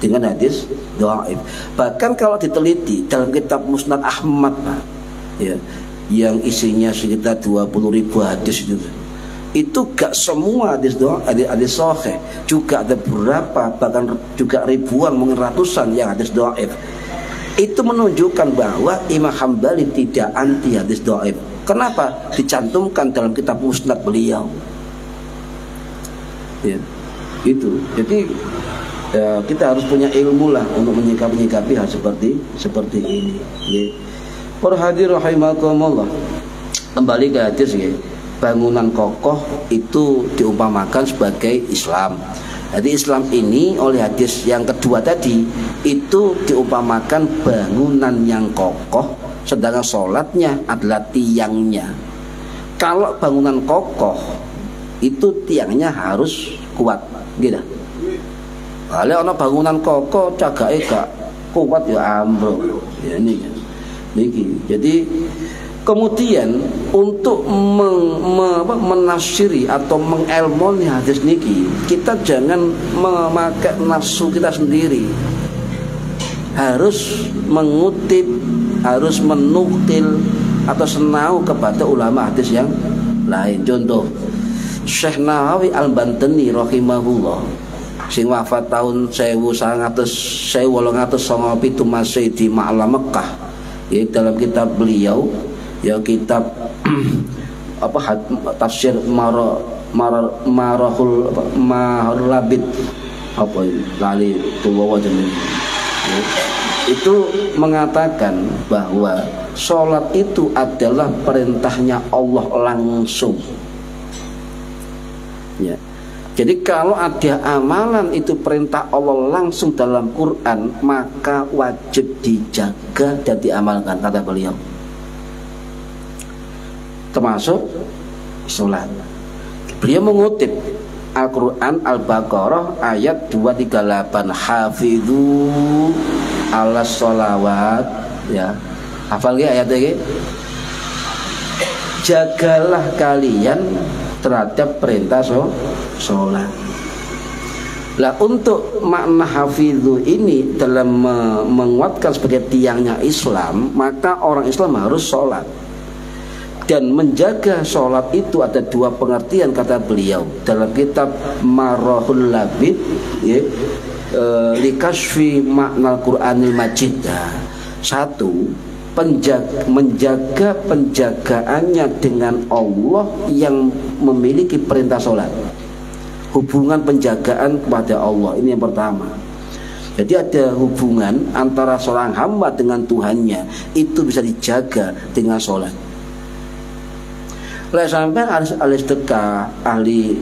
dengan hadis dhaif. Bahkan kalau diteliti dalam kitab Musnad Ahmad, Pak, ya, yang isinya sekitar 20.000 hadis itu gak semua hadis sahih, juga ada beberapa bahkan juga ribuan mungkin ratusan yang hadis dhaif. Itu menunjukkan bahwa Imam Hambali tidak anti hadis dhaif. Kenapa? Dicantumkan dalam kitab Musnad beliau. Ya, itu. Jadi ya, kita harus punya ilmu lah untuk menyikapi hal seperti ini. Ya. Para hadirin rahimakumullah. Kembali ke hadis ya. Bangunan kokoh itu diumpamakan sebagai Islam. Jadi Islam ini oleh hadis yang kedua tadi itu diumpamakan bangunan yang kokoh, sedangkan sholatnya adalah tiangnya. Kalau bangunan kokoh itu tiangnya harus kuat, gitu. Kalau ada bangunan kokoh cagake gak kuat ya ambruk. Ya ini. Jadi kemudian untuk menafsiri atau mengelmoni hadis niki, kita jangan memakai nafsu kita sendiri. Harus mengutip, harus menukil atau senau kepada ulama hadis yang lain. Contoh Syekh Nawawi Al-Bantani rahimahullah, sing wafat tahun 1897 masih di Ma'la Mekah. Ya, dalam kitab beliau, ya kitab tafsir Marahul Labid lali tuwa jenis. Ya, itu mengatakan bahwa sholat itu adalah perintahnya Allah langsung. Ya. Jadi kalau ada amalan itu perintah Allah langsung dalam Quran, maka wajib dijaga dan diamalkan, kata beliau. Termasuk sholat. Beliau mengutip Al-Quran Al-Baqarah ayat 238, hafidhu ala sholawat, ya. Hafal ya ayat ini? Jagalah kalian terhadap perintah sholat. Lah untuk makna hafidhu ini dalam menguatkan sebagai tiangnya Islam, maka orang Islam harus sholat. Dan menjaga sholat itu ada dua pengertian, kata beliau dalam kitab Marahul Labid, ya, likashfi makna Qur'anil Majid. Satu, menjaga penjagaannya dengan Allah yang memiliki perintah sholat. Hubungan penjagaan kepada Allah, ini yang pertama. Jadi ada hubungan antara seorang hamba dengan Tuhannya, itu bisa dijaga dengan sholat. Lah sampai ahli sedekah, ahli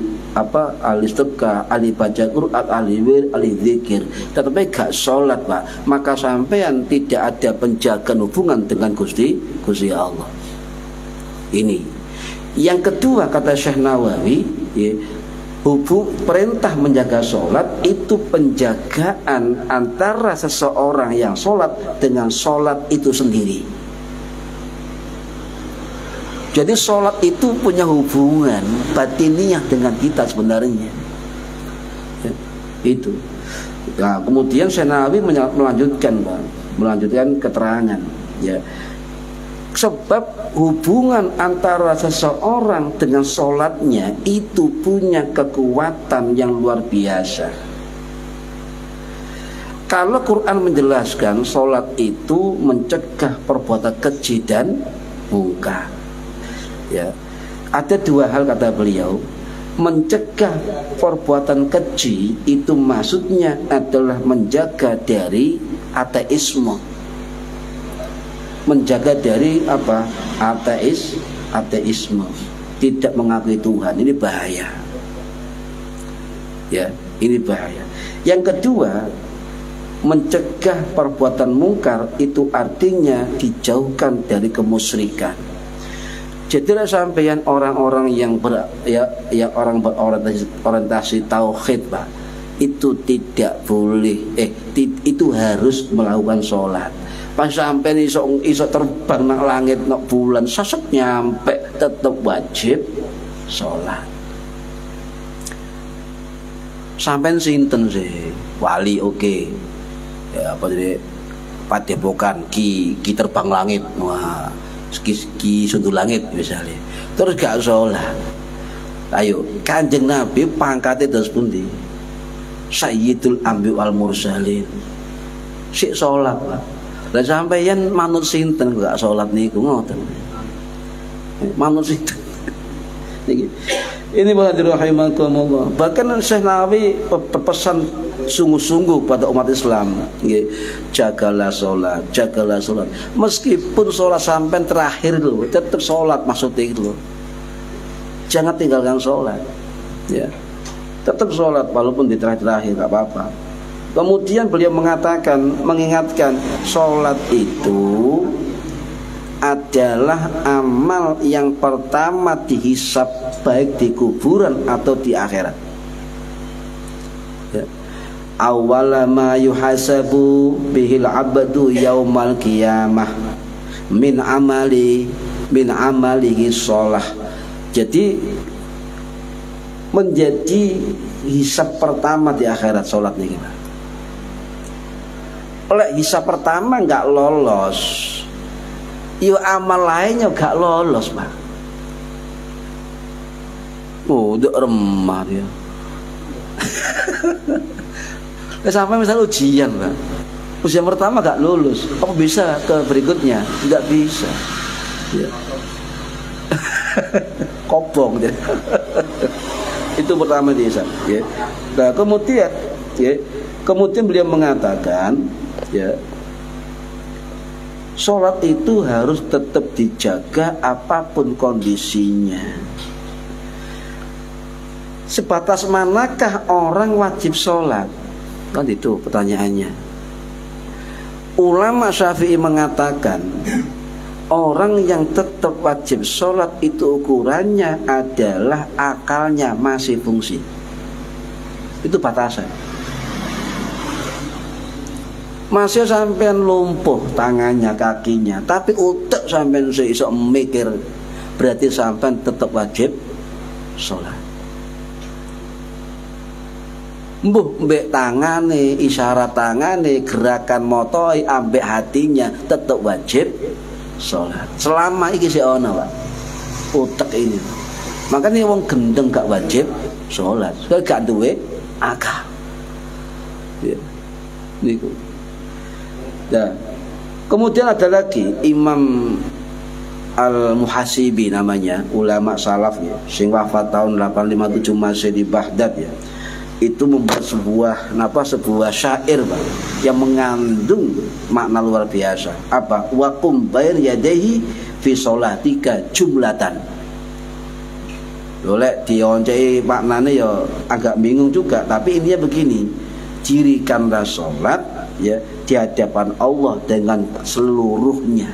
sedekah, ahli baca Quran, ahli wir, ahli zikir, tetapi gak sholat, Pak, maka sampean tidak ada penjagaan hubungan dengan Gusti Allah. Ini. Yang kedua, kata Syekh Nawawi, ya, perintah menjaga sholat itu penjagaan antara seseorang yang sholat dengan sholat itu sendiri. Jadi sholat itu punya hubungan batiniah dengan kita sebenarnya, ya, itu. Nah, kemudian Syekh Nawawi melanjutkan keterangan, ya. Sebab hubungan antara seseorang dengan sholatnya itu punya kekuatan yang luar biasa. Kalau Quran menjelaskan sholat itu mencegah perbuatan keji dan mungkar, ya. Ada dua hal, kata beliau. Mencegah perbuatan keji itu maksudnya adalah menjaga dari ateisme, menjaga dari apa? Ateisme, tidak mengakui Tuhan. Ini bahaya, ya, ini bahaya. Yang kedua, mencegah perbuatan mungkar itu artinya dijauhkan dari kemusyrikan. Jadilah sampeyan orang-orang yang orang berorientasi tauhid, Pak, itu tidak boleh, itu harus melakukan sholat. Pas sampai iso terbang nang langit nak bulan sesek nyampe, tetap wajib sholat. Sampean sinten sih? Wali oke. Ya apa jadi Padepokan Ki Terbang Langit. Wah, Ki Sundu Langit misalnya. Terus gak sholat. Ayo, Kanjeng Nabi pangkatnya dos pundi? Sayyidul Anbiya wal Mursalin. Sik sholat, Pak. Lah sampeyan manut sinten gak sholat niku ngoten. Manut sinten. Ini bahadirin rahimakumullah. Bahkan Syekh Nawawi berpesan sungguh-sungguh pada umat Islam, jagalah sholat, jagalah sholat. Meskipun sholat sampai terakhir loh, tetap sholat maksudnya itu loh. Jangan tinggalkan sholat, ya. Tetap sholat walaupun di terakhir gak apa-apa. Kemudian beliau mengatakan, mengingatkan, sholat itu adalah amal yang pertama dihisab baik di kuburan atau di akhirat. Ya. Awwala ma yuhasabu bihil abdu yaumal qiyamah min amalihi sholah. Jadi menjadi hisab pertama di akhirat sholat nih kita. Oleh hisab pertama nggak lolos, yo amal lainnya gak lolos, Pak. Oh, udah remah dia. Sampai misal ujian, Pak. Ujian pertama gak lulus, apa bisa ke berikutnya? Gak bisa. Ya. Kobong dia. Itu pertama dihisab, ya. Nah, kemudian beliau mengatakan, ya, sholat itu harus tetap dijaga apapun kondisinya. Sebatas manakah orang wajib sholat? Kan itu pertanyaannya. Ulama Syafi'i mengatakan orang yang tetap wajib sholat itu ukurannya adalah akalnya masih fungsi. Itu batasan. Masih sampean lumpuh tangannya, kakinya, tapi utek sampean iso mikir, berarti sampean tetap wajib sholat. Mbek tangane, isyarat tangane, gerakan motoi, ambek hatinya tetap wajib sholat. Selama iki sih ono, Pak. Utek ini. Makanya wong gendeng gak wajib sholat. Soalnya gak duwe akal. Ya. Niku. Nah, kemudian ada lagi Imam Al-Muhasibi namanya, ulama salaf ya, sing wafat tahun 857 masih di Baghdad ya. Itu membuat sebuah syair, Pak, yang mengandung makna luar biasa. Apa? Wa qum bair yadayhi fi sholatika jumlatan. Oleh dioncei maknanya ya agak bingung juga, tapi intinya begini. Dirikanlah sholat ya di hadapan Allah dengan seluruhnya,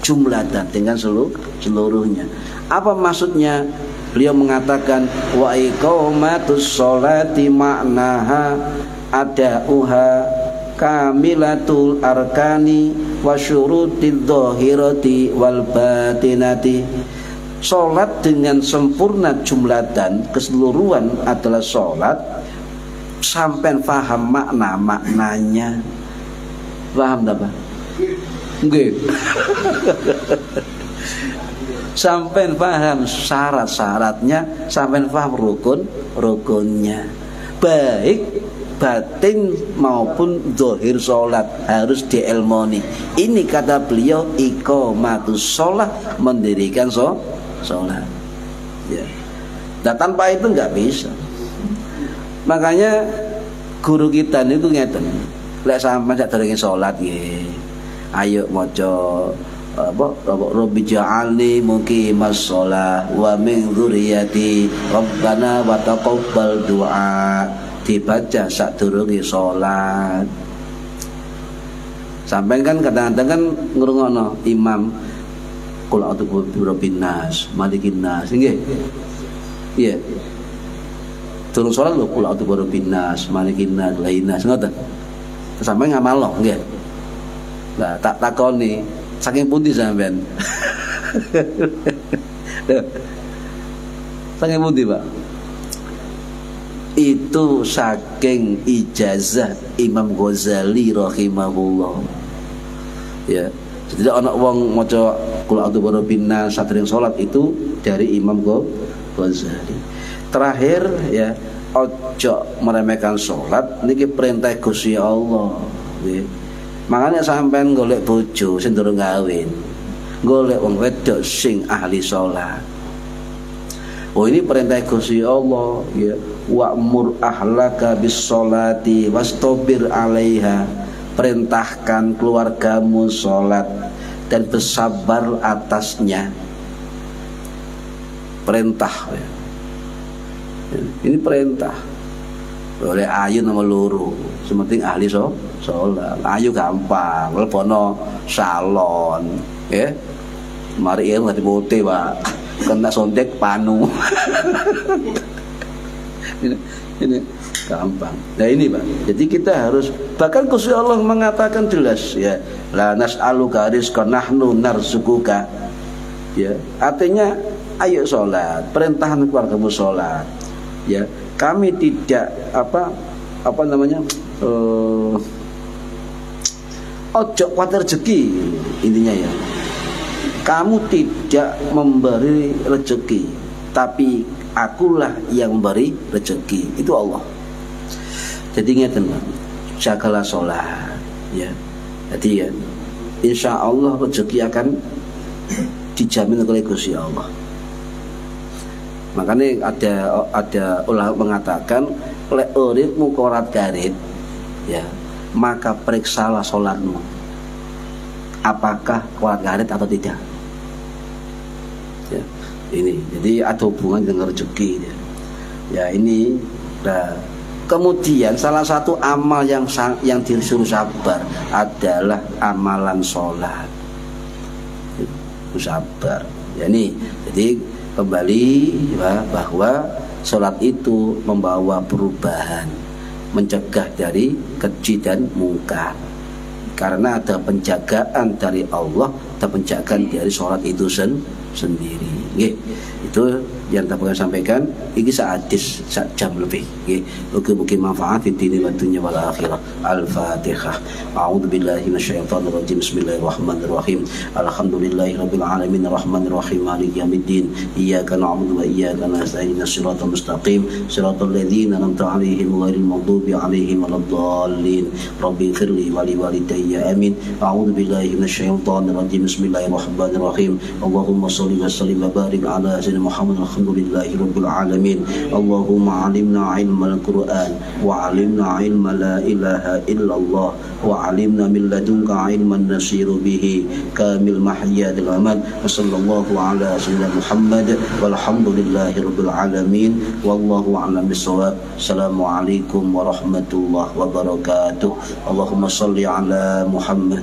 jumlatan, dengan seluruhnya. Apa maksudnya? Beliau mengatakan wa iqamatus sholati maknaha ada'uha kamilatul arkani wa syurutidz dhahirati wal batinati. Salat dengan sempurna jumlatan keseluruhan adalah salat sampai paham maknanya. Paham tak, Pak? Nggih. Sampai paham syarat-syaratnya, sampai paham rukun-rukunnya, baik batin maupun zahir sholat harus diilmoni. Ini kata beliau iqamatus sholat, mendirikan sholat ya. Nah, tanpa itu nggak bisa. Makanya guru kita itu ngeten, lek sampean sak derenge sholat nggih, ayo maca Rabbi ja'alni muqimas shalah wa min dzurriyyati Rabbana wa taqabbal du'a, dibaca sadurunge salat. Sampeyan kan kadang-kadang kan ngrungokno imam qul a'udzu birabbin nas malikin nas nggih. Iya. Turun salat lho qul a'udzu birabbin nas malikin nas lainas ngoten. Sampeyan ngamalno nggih. Lah tak takoni saking pundi sampean? Saking pundi, Pak? Itu saking ijazah Imam Ghazali rahimahullah. Ya, jadi anak wong maca qul a'udzu birabbin nas satring salat itu dari Imam Ghazali. Terakhir ya, ojo meremehkan salat niki perintah Gusti Allah. Nggih. Makanya sampean golek bojo sing durung kawin. Golek wong wedok sing ahli salat. Oh, ini perintah Gusti Allah ya. Wa'mur ahlaka bis sholati wastabir 'alaiha. Perintahkan keluargamu sholat dan bersabar atasnya. Perintah ya. Ini perintah. Oleh ayu nomor loro. Sementing ahli sholat. Ayu gampang, lepono salon, ya. Mari ya nggak dibote pak. Kena sontek panu. ini gampang. Nah ini pak. Jadi kita harus, bahkan Gusti Allah mengatakan jelas ya, la nas'aluka rizqan nahnu narzuquka. Ya, artinya ayo sholat, perintahkan keluargamu sholat. Ya, kami tidak apa namanya ojo kuat rezeki intinya ya. Kamu tidak memberi rezeki, tapi akulah yang memberi rezeki. Itu Allah. Jadi ingat teman, jagalah sholat ya. Jadi ya, insya Allah rezeki akan dijamin oleh Gusti Allah. Makanya ada ulama mengatakan lek uripmu korat garit ya, maka periksalah sholatmu apakah korat garit atau tidak ya. Ini jadi ada hubungan dengan rezeki ya. Ya ini nah, kemudian salah satu amal yang disuruh sabar adalah amalan sholat. Sabar ya, ini jadi kembali ya, bahwa sholat itu membawa perubahan, mencegah dari keji dan mungkar, karena ada penjagaan dari Allah dan penjagaan dari sholat itu sendiri. Nggih, itu yang dapat saya sampaikan. Ini seadis jam lebih. Mugi-mugi manfaat di dini wa dunya wal akhirah. Al-Fatihah. A'udzu billahi minasyaitonir rajim. Bismillahirrahmanirrahim. Alhamdulillahirabbil alamin arrahmanir rahim maliki yaumiddin. Iyyaka na'budu wa iyyaka nasta'in. Shiratal mustaqim. Shiratal ladzina an'amta 'alaihim ghairil maghdubi 'alaihim waladdallin. Rabbi ighfirli wa li walidayya amin. A'udzu billahi minasyaitonir rajim. Bismillahirrahmanirrahim. Allahumma shalli wa sallim wa barik ala sayyidina Muhammad. Alhamdulillahi rabbil alamin. Allahumma 'allimna 'ilmal Qur'an wa 'allimna 'ilma la ilaha illallah wa 'allimna min ladunka 'ilman nasiru bihi kamil mahyadil aman. Wassallallahu ala sayyidina Muhammad walhamdulillahi rabbil alamin. Wallahu a'lam bissawab. Assalamualaikum warahmatullahi wabarakatuh. Allahumma shalli ala Muhammad